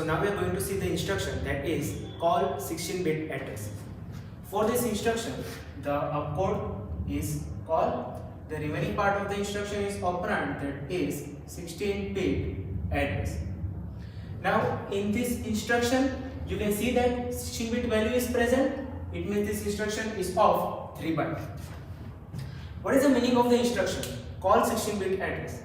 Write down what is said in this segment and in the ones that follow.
now we are going to see the instruction that is call 16-bit address. For this instruction, the opcode is call. The remaining part of the instruction is operand, that is 16-bit address. Now in this instruction, you can see that 16-bit value is present. It means this instruction is of 3 bytes. What is the meaning of the instruction? Call 16-bit address.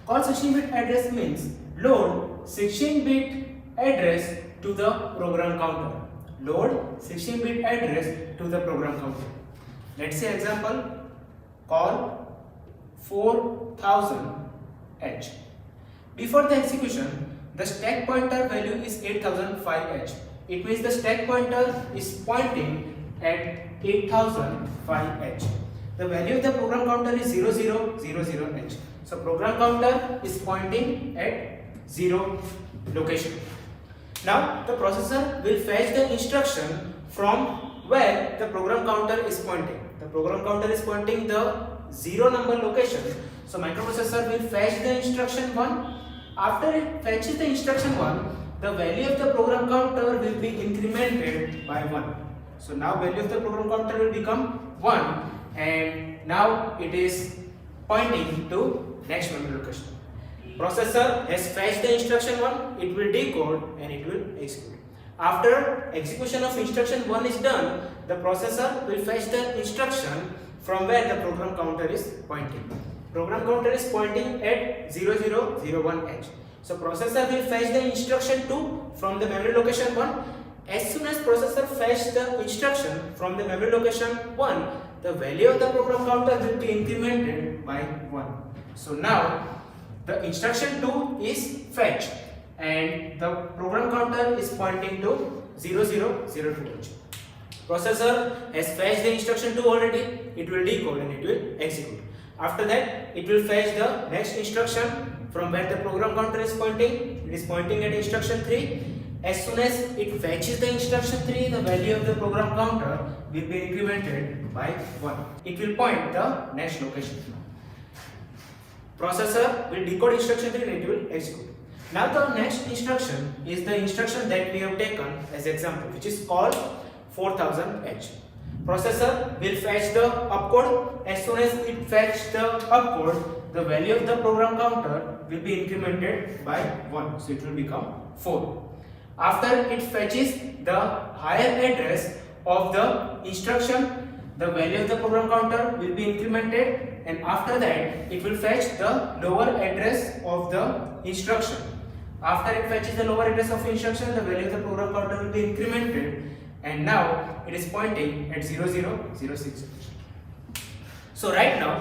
Call 16-bit address means load 16-bit address to the program counter. Load 16-bit address to the program counter. Let's say example, call 4000H. Before the execution, the stack pointer value is 8005H. It means the stack pointer is pointing at 8005H. The value of the program counter is 0000H. So program counter is pointing at 0 location. Now the processor will fetch the instruction from where the program counter is pointing. The program counter is pointing the 0 number location. So microprocessor will fetch the instruction 1. After it fetches the instruction 1, the value of the program counter will be incremented by 1. So now value of the program counter will become 1, and now it is pointing to next memory location. Processor has fetched the instruction 1, it will decode and it will execute. After execution of instruction 1 is done, the processor will fetch the instruction from where the program counter is pointing. Program counter is pointing at 0001H. So processor will fetch the instruction 2 from the memory location 1. As soon as processor fetch the instruction from the memory location 1, the value of the program counter will be incremented by 1. So now the instruction 2 is fetched and the program counter is pointing to 0002H. Processor has fetched the instruction 2 already, it will decode and it will execute. After that, it will fetch the next instruction from where the program counter is pointing. It is pointing at instruction 3. As soon as it fetches the instruction 3, the value of the program counter will be incremented by 1. It will point the next location. Processor will decode instruction 3 and it will execute. Now the next instruction is the instruction that we have taken as example, which is called 4000H. Processor will fetch the opcode. As soon as it fetches the opcode, the value of the program counter will be incremented by 1. So it will become 4. After it fetches the higher address of the instruction, the value of the program counter will be incremented, and after that it will fetch the lower address of the instruction. After it fetches the lower address of instruction, the value of the program counter will be incremented, and now it is pointing at 0006. So right now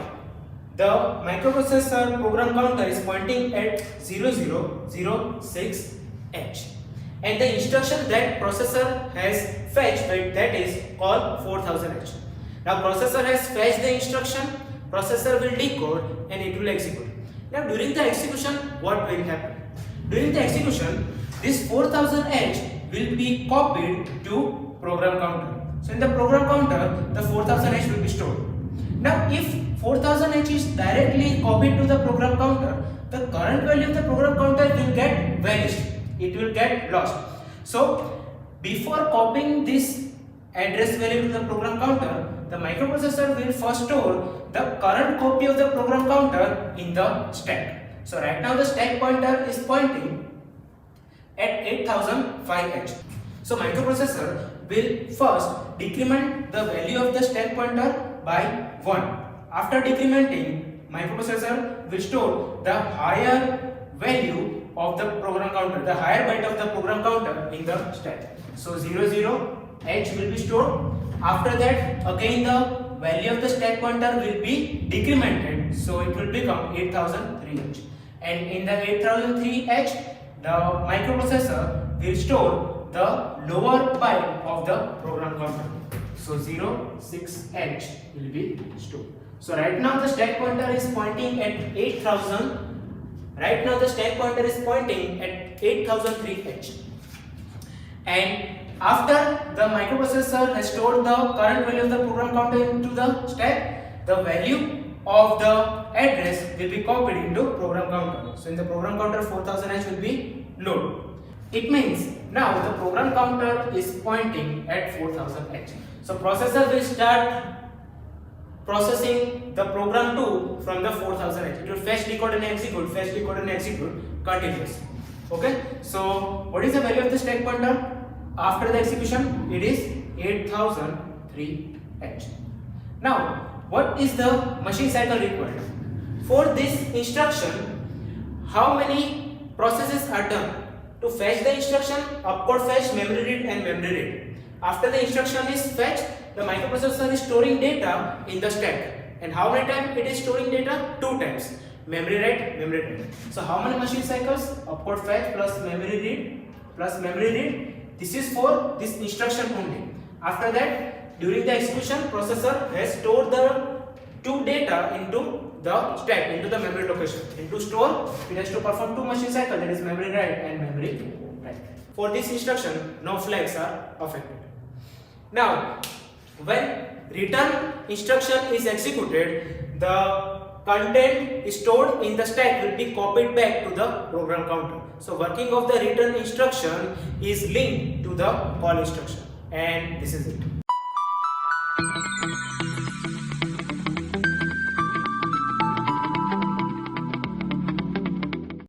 the microprocessor program counter is pointing at 0006H, and the instruction that processor has fetched, that is called 4000H. Now processor has fetched the instruction, processor will decode and it will execute. Now during the execution, what will happen? During the execution, this 4000H will be copied to program counter. So in the program counter, the 4000H will be stored. Now if 4000H is directly copied to the program counter, the current value of the program counter will get vanished. It will get lost. So before copying this address value to the program counter, the microprocessor will first store the current copy of the program counter in the stack. So right now the stack pointer is pointing at 8005H. So microprocessor will first decrement the value of the stack pointer by 1. After decrementing, microprocessor will store the higher value of the program counter, the higher byte of the program counter in the stack. So 00H will be stored. After that, again the value of the stack pointer will be decremented, so it will become 8003H. And in the 8003H, the microprocessor will store the lower byte of the program counter. So 06H will be stored. So right now the stack pointer is pointing at 8000. Right now the stack pointer is pointing at 8003H. And after the microprocessor has stored the current value of the program counter into the stack, the value of the address will be copied into program counter. So in the program counter, 4000H will be loaded. It means now the program counter is pointing at 4000H. So processor will start processing the program 2 from the 4000H. It will fetch, decode and execute, fetch, decode and execute continuously. Okay, so what is the value of the stack pointer after the execution? It is 8003H. Now what is the machine cycle required? For this instruction, how many processes are done? To fetch the instruction, opcode fetch, memory read and memory read. After the instruction is fetched, the microprocessor is storing data in the stack. And how many times it is storing data? 2 times. Memory write, memory read. So how many machine cycles? Opcode fetch plus memory read plus memory read. This is for this instruction only. After that, during the execution, processor has stored the 2 data into the stack, into the memory location. Into store, it has to perform 2 machine cycles, that is memory write and memory write. For this instruction, no flags are affected. Now, when return instruction is executed, the content stored in the stack will be copied back to the program counter. So working of the return instruction is linked to the call instruction, and this is it.